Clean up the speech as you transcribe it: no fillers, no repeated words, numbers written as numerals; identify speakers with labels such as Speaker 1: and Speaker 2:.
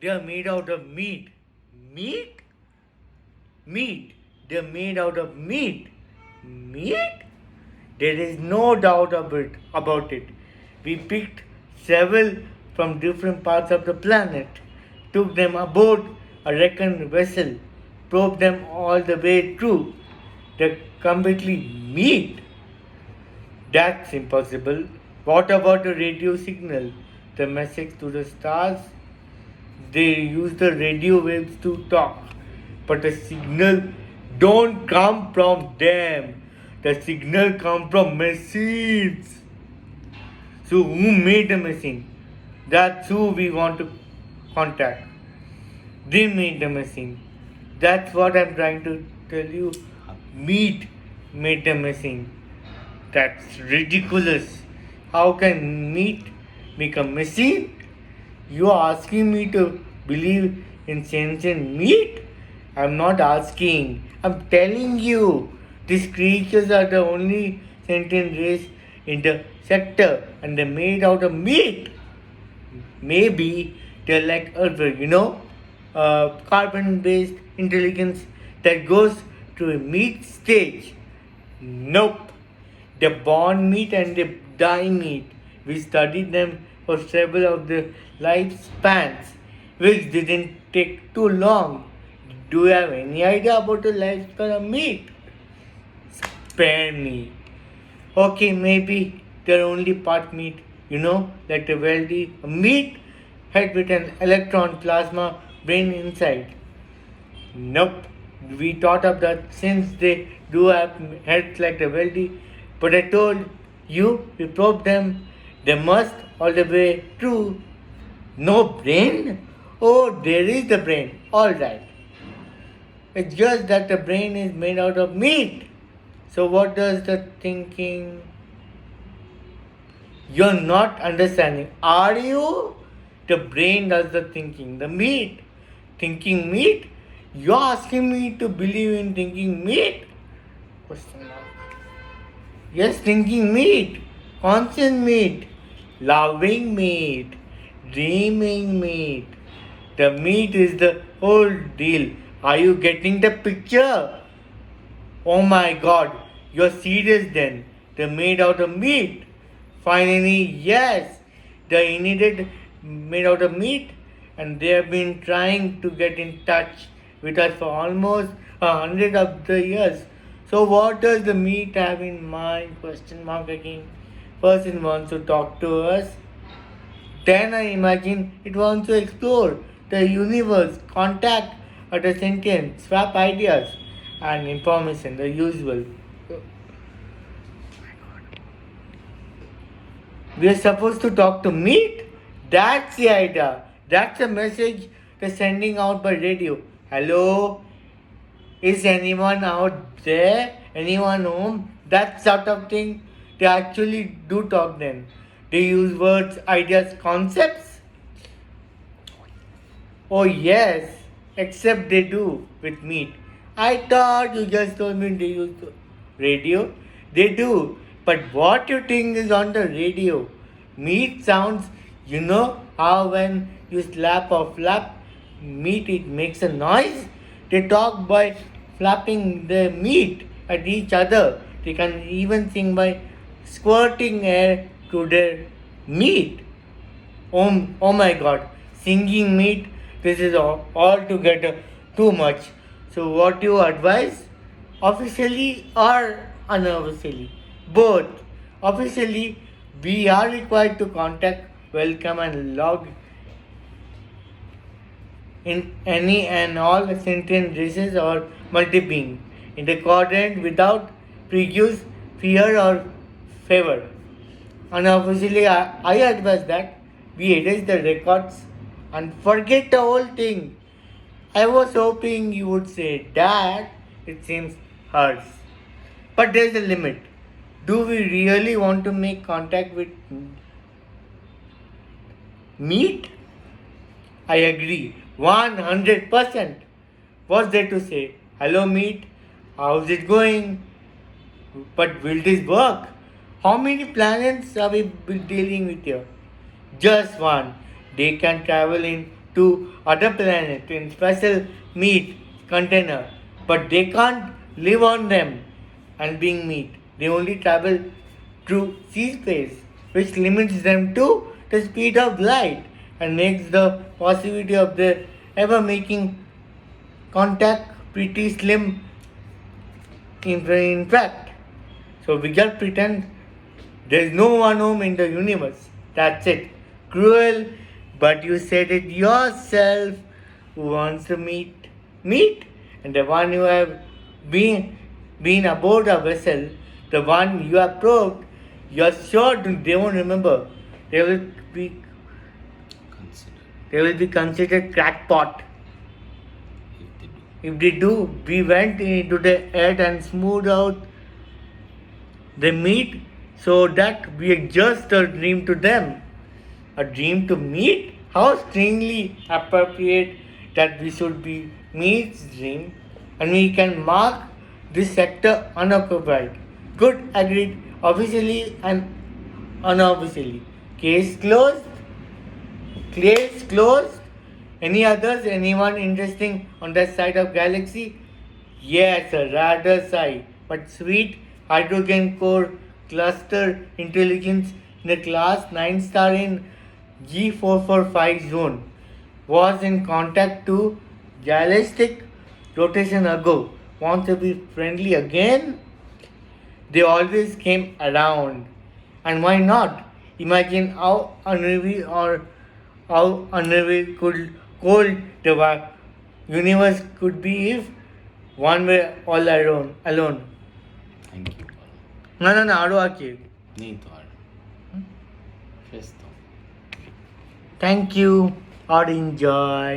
Speaker 1: They are made out of meat. Meat? Meat. They are made out of meat. Meat? There is no doubt about it. We picked several from different parts of the planet, took them aboard a reckoned vessel, probed them all the way through. They completely meat. That's impossible. What about the radio signal? The message to the stars? They use the radio waves to talk, but the signal don't come from them. The signal come from machines. So who made the machine? That's who we want to contact. They made the machine. That's what I'm trying to tell you. Meat made the machine. That's ridiculous. How can meat make a machine? You are asking me to believe in sentient meat? I'm not asking. I'm telling you. These creatures are the only sentient race in the sector and they're made out of meat. Maybe they're like carbon based intelligence that goes to a meat stage. Nope. They born meat and they die meat. We studied them for several of their lifespans, which didn't take too long. Do you have any idea about the lifespan of meat? Spare me. Okay, maybe they're only part meat, like the wealthy meat head with an electron plasma brain inside. Nope. We thought of that since they do have heads like the wealthy, but I told you we probed them. They must all the way through. No brain? Oh, there is the brain. All right. It's just that the brain is made out of meat. So what does the thinking? You're not understanding. Are you? The brain does the thinking. The meat. Thinking meat? You're asking me to believe in thinking meat? Question mark. Yes, thinking meat. Conscious meat. Loving meat. Dreaming meat. The meat is the whole deal. Are you getting the picture? Oh my god, you're serious then. They're made out of meat. Finally, yes, they're indeed made out of meat and they have been trying to get in touch with us for almost 100 of the years. So what does the meat have in mind? Question mark again. Person wants to talk to us. Then I imagine it wants to explore the universe, contact other sentient, swap ideas and information, the usual. We are supposed to talk to meat? That's the idea. That's the message they're sending out by radio. Hello? Is anyone out there? Anyone home? That sort of thing. They actually do talk then. They use words, ideas, concepts. Oh, yes, except they do with meat. I thought you just told me they use radio. They do, but what you think is on the radio? Meat sounds, how when you slap or flap meat, it makes a noise. They talk by flapping the meat at each other. They can even sing by squirting air to their meat. Oh my god, singing meat, this is altogether too much. So, what do you advise? Officially or unofficially? Both. Officially, we are required to contact, welcome, and log in any and all sentient races or multi being in the quadrant without prejudice, fear, or favor. Unofficially, I advise that we erase the records and forget the whole thing. I was hoping you would say that it seems hers. But there's a limit. Do we really want to make contact with meat? I agree. 100%. What's there to say? Hello, meat. How's it going? But will this work? How many planets are we dealing with here? Just one. They can travel in to other planets in special meat container, but they can't live on them and being meat. They only travel through sea space, which limits them to the speed of light and makes the possibility of their ever making contact pretty slim in fact. So we just pretend there's no one home in the universe. That's it. Cruel, but you said it yourself. Who wants to meet? And the one who have been aboard a vessel, the one you have probed, you're sure they won't remember. They will be
Speaker 2: Consider
Speaker 1: they will be considered crackpot.
Speaker 2: if they do.
Speaker 1: If they do, we went into the earth and smoothed out the meat so that we are just a dream to them. A dream to meat? How strangely appropriate that we should be meat's dream and we can mark this sector unoccupied. Good, agreed, officially and unofficially. Case closed. Case closed. Any others? Anyone interesting on that side of galaxy? Yes, a rather shy, but sweet hydrogen core cluster intelligence in the class 9 star in G445 zone was in contact to galactic rotation ago. Want to be friendly again? They always came around. And why not? Imagine how unreal or how unreal cold the universe could be if one were all alone.
Speaker 2: Thank you.
Speaker 1: No, আরো আছে.
Speaker 2: নেই তো আর শেষ তো
Speaker 1: Thank you or enjoy.